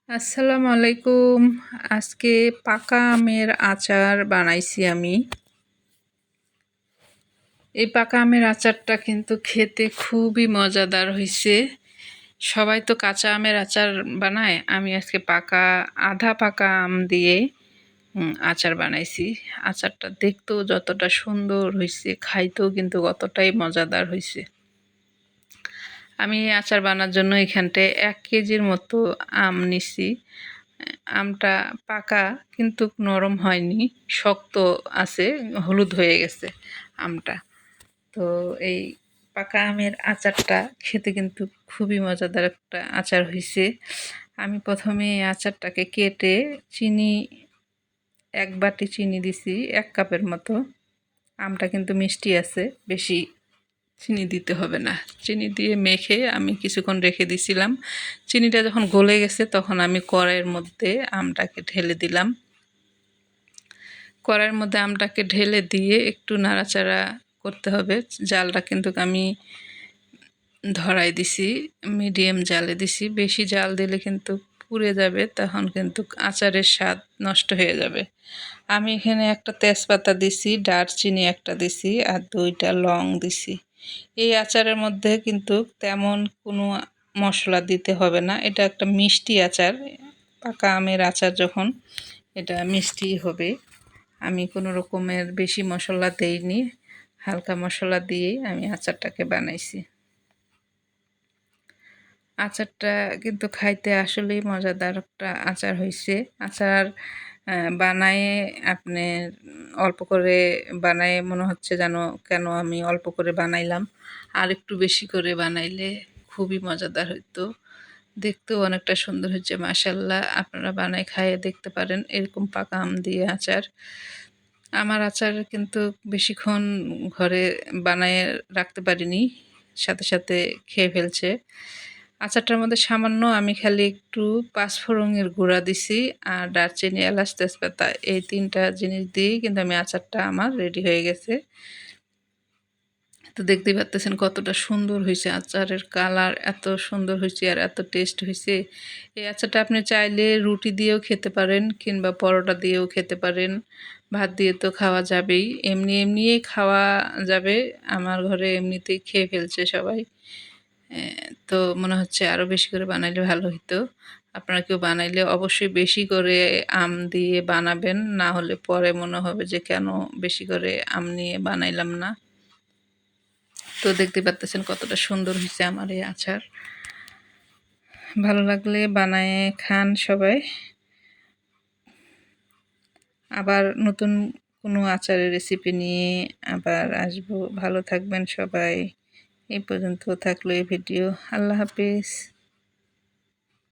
আসসালামু আলাইকুম। আজকে পাকা আমের আচার বানাইছি আমি। এই পাকা আমের আচারটা কিন্তু খেতে খুবই মজাদার হইছে। সবাই তো কাঁচা আমের আচার বানায়, আমি আজকে আধা পাকা আম দিয়ে আচার বানাইছি। আচারটা দেখতেও যতটা সুন্দর হইছে, খাইতেও কিন্তু অতটাই মজাদার হইছে। আমি এই আচার বানার জন্য এখানটায় ১ কেজির মতো আম নিছি। আমটা পাকা কিন্তু নরম হয়নি, শক্ত আছে, হলুদ হয়ে গেছে আমটা। তো এই পাকা আমের আচারটা খেতে কিন্তু খুবই মজাদার একটা আচার হয়েছে। আমি প্রথমে এই আচারটাকে কেটে চিনি ১ বাটি চিনি দিছি ১ কাপের মতো। আমটা কিন্তু মিষ্টি আছে, বেশি চিনি দিতে হবে না। চিনি দিয়ে মেখে আমি কিছুক্ষণ রেখে দিছিলাম। চিনিটা যখন গলে গেছে তখন আমি কড়াইয়ের মধ্যে আমটাকে ঢেলে দিলাম। কড়াইয়ের মধ্যে আমটাকে ঢেলে দিয়ে একটু নাড়াচাড়া করতে হবে। জালটা কিন্তু আমি ধরাই দিছি, মিডিয়াম জালে দিছি। বেশি জাল দিলে কিন্তু পুড়ে যাবে, তখন কিন্তু আচারের স্বাদ নষ্ট হয়ে যাবে। আমি এখানে একটা তেজপাতা দিছি, দারচিনি একটা দিছি, আর 2টা লং দিছি। এই আচারের মধ্যে কিন্তু তেমন কোনো মশলা দিতে হবে না। এটা একটা মিষ্টি আচার, পাকা আমের আচার যখন, এটা মিষ্টি হবে। আমি কোনো রকমের বেশি মশলা দেইনি, হালকা মশলা দিয়েই আমি আচারটাকে বানাইছি। আচারটা কিন্তু খাইতে আসলেই মজাদার একটা আচার হয়েছে। আচার বানায়ে আপনি অল্প করে বানায়ে মনে হচ্ছে যেন কেন আমি অল্প করে বানাইলাম, আর একটু বেশি করে বানাইলে খুবই মজাদার হইতো। দেখতেও অনেকটা সুন্দর হচ্ছে মাশাআল্লাহ। আপনারা বানায় খাইয়ে দেখতে পারেন এরকম পাকা আম দিয়ে আচার। আমার আচার কিন্তু বেশিক্ষণ ঘরে বানায়ে রাখতে পারিনি, সাথে সাথে খেয়ে ফেলছে। আচারটার মধ্যে সামান্য আমি খালি একটু পাঁচফোড়নের গুঁড়া দিছি, আর দারচিনি, এলাচ, তেজপাতা, এই 3টা জিনিস দিয়েই কিন্তু আমি আচারটা আমার রেডি হয়ে গেছে। তো দেখতেই পাচ্তেছেন কতটা সুন্দর হয়েছে, আচারের কালার এত সুন্দর হয়েছে আর এত টেস্ট হয়েছে। এই আচারটা আপনি চাইলে রুটি দিয়েও খেতে পারেন, কিংবা পরোটা দিয়েও খেতে পারেন, ভাত দিয়ে তো খাওয়া যাবেই, এমনিই খাওয়া যাবে। আমার ঘরে এমনিতেই খেয়ে ফেলছে সবাই। তো মনে হচ্ছে আরও বেশি করে বানাইলে ভালো হতো। আপনারা কেউ বানাইলে অবশ্যই বেশি করে আম দিয়ে বানাবেন, না হলে পরে মনে হবে যে কেন বেশি করে আম নিয়ে বানাইলাম না। তো দেখতে পাচ্তেছেন কতটা সুন্দর হয়েছে আমার এই আচার। ভালো লাগলে বানায় খান সবাই। আবার নতুন কোনো আচারের রেসিপি নিয়ে আবার আসবো। ভালো থাকবেন সবাই। এই পর্যন্ত থাকলো এই ভিডিও। আল্লাহ হাফিজ।